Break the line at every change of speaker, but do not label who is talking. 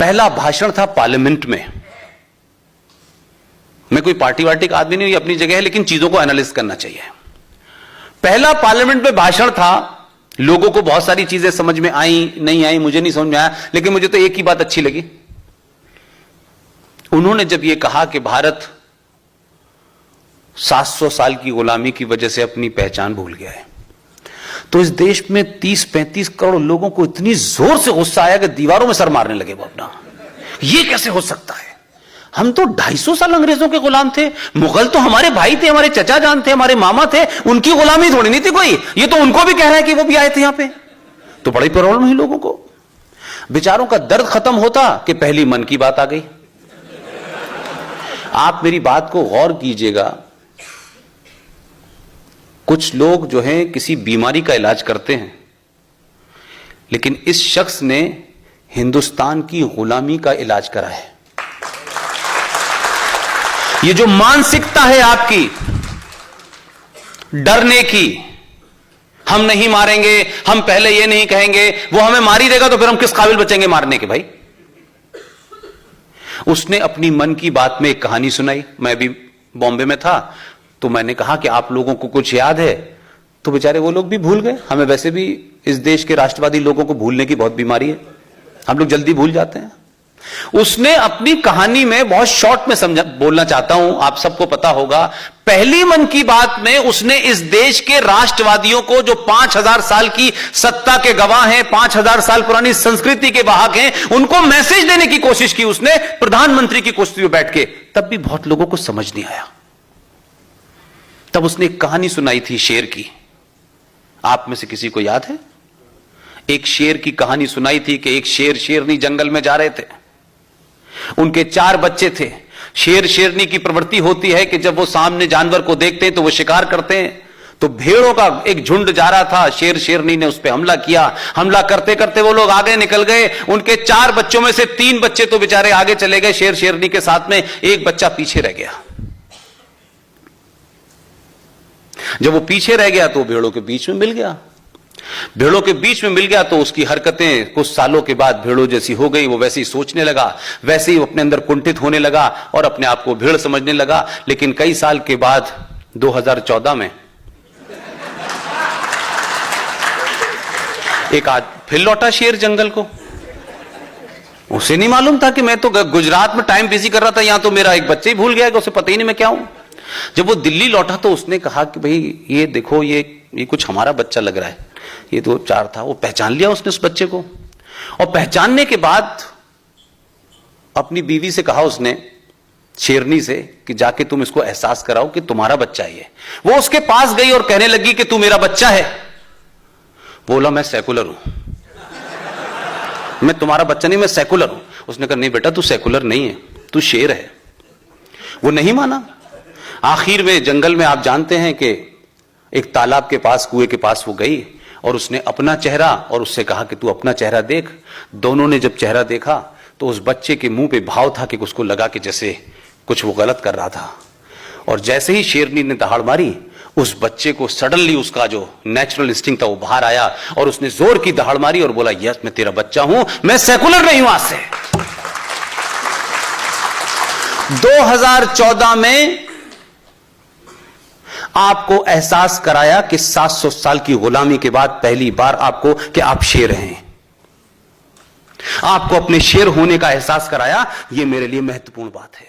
पहला भाषण था पार्लियामेंट में। मैं कोई पार्टी वार्टी का आदमी नहीं, अपनी जगह है, लेकिन चीजों को एनालिसिस करना चाहिए। पहला पार्लियामेंट में भाषण था, लोगों को बहुत सारी चीजें समझ में आई नहीं आई मुझे नहीं समझ में आया, लेकिन मुझे तो एक ही बात अच्छी लगी। उन्होंने जब यह कहा कि भारत 700 साल की गुलामी की वजह से अपनी पहचान भूल गया है, तो इस देश में 30-35 करोड़ लोगों को इतनी जोर से गुस्सा आया कि दीवारों में सर मारने लगे वो अपना। ये कैसे हो सकता है? हम तो 250 साल अंग्रेजों के गुलाम थे, मुगल तो हमारे भाई थे, हमारे चचा जान थे, हमारे मामा थे, उनकी गुलामी थोड़ी नहीं थी कोई। ये तो उनको भी कह रहा है कि वो भी आए थे यहां पे। तो बड़ी प्रॉब्लम हुई लोगों को। बेचारों का दर्द खत्म होता कि पहली मन की बात आ गई। आप मेरी बात को गौर कीजिएगा, कुछ लोग जो हैं किसी बीमारी का इलाज करते हैं, लेकिन इस शख्स ने हिंदुस्तान की गुलामी का इलाज करा है। ये जो मानसिकता है आपकी डरने की, हम नहीं मारेंगे, हम पहले ये नहीं कहेंगे, वो हमें मार ही देगा तो फिर हम किस काबिल बचेंगे मारने के भाई। उसने अपनी मन की बात में एक कहानी सुनाई। मैं भी बॉम्बे में था तो मैंने कहा कि आप लोगों को कुछ याद है, तो बेचारे वो लोग भी भूल गए। हमें वैसे भी इस देश के राष्ट्रवादी लोगों को भूलने की बहुत बीमारी है, हम लोग जल्दी भूल जाते हैं। उसने अपनी कहानी में बहुत शॉर्ट में बोलना चाहता हूं, आप सबको पता होगा, पहली मन की बात में उसने इस देश के राष्ट्रवादियों को, जो 5000 साल की सत्ता के गवाह हैं, 5000 साल पुरानी संस्कृति के वाहक हैं, उनको मैसेज देने की कोशिश की उसने प्रधानमंत्री की कुर्सी में बैठ के। तब भी बहुत लोगों को समझ नहीं आया। तब उसने एक कहानी सुनाई थी शेर की। आप में से किसी को याद है? एक शेर की कहानी सुनाई थी कि एक शेर शेरनी जंगल में जा रहे थे, उनके 4 बच्चे थे। शेर शेरनी की प्रवृत्ति होती है कि जब वो सामने जानवर को देखते हैं तो वो शिकार करते हैं। तो भेड़ों का एक झुंड जा रहा था, शेर शेरनी ने उस पर हमला किया। हमला करते करते वो लोग आगे निकल गए। उनके 4 बच्चों में से 3 बच्चे तो बेचारे आगे चले गए शेर शेरनी के साथ में, एक बच्चा पीछे रह गया। जब वो पीछे रह गया तो भेड़ों के बीच में मिल गया। भेड़ों के बीच में मिल गया तो उसकी हरकतें कुछ सालों के बाद भेड़ों जैसी हो गई। वो वैसे ही सोचने लगा, वैसे ही अपने अंदर कुंठित होने लगा और अपने आप को भेड़ समझने लगा। लेकिन कई साल के बाद 2014 में एक आज फिर लौटा शेर जंगल को। उसे नहीं मालूम था कि मैं तो गुजरात में टाइम बिजी कर रहा था, यहां तो मेरा एक बच्चे ही भूल गया कि उसे पता ही नहीं मैं क्या हूं। जब वो दिल्ली लौटा तो उसने कहा कि भाई ये देखो, ये कुछ हमारा बच्चा लग रहा है, ये तो 4 था। वो पहचान लिया उसने उस बच्चे को, और पहचानने के बाद अपनी बीवी से कहा उसने, शेरनी से, कि जाके तुम इसको एहसास कराओ कि तुम्हारा बच्चा है ये। वो उसके पास गई और कहने लगी कि तू मेरा बच्चा है। बोला मैं सेकुलर हूं, मैं तुम्हारा बच्चा नहीं, मैं सेकुलर हूं। उसने कहा नहीं बेटा, तू सेकुलर नहीं है, तू शेर है। वो नहीं माना। आखिर में जंगल में आप जानते हैं कि एक तालाब के पास, कुएं के पास वो गई और उसने अपना चेहरा और उससे कहा कि तू अपना चेहरा देख। दोनों ने जब चेहरा देखा तो उस बच्चे के मुंह पे भाव था कि उसको लगा कि जैसे कुछ वो गलत कर रहा था। और जैसे ही शेरनी ने दहाड़ मारी, उस बच्चे को सडनली उसका जो नेचुरल इंस्टिंक्ट था वो बाहर आया और उसने जोर की दहाड़ मारी और बोला यस मैं तेरा बच्चा हूं, मैं सेकुलर नहीं हूं। आज से 2014 में आपको एहसास कराया कि 700 साल की गुलामी के बाद पहली बार आपको कि आप शेर हैं। आपको अपने शेर होने का एहसास कराया। यह मेरे लिए महत्वपूर्ण बात है।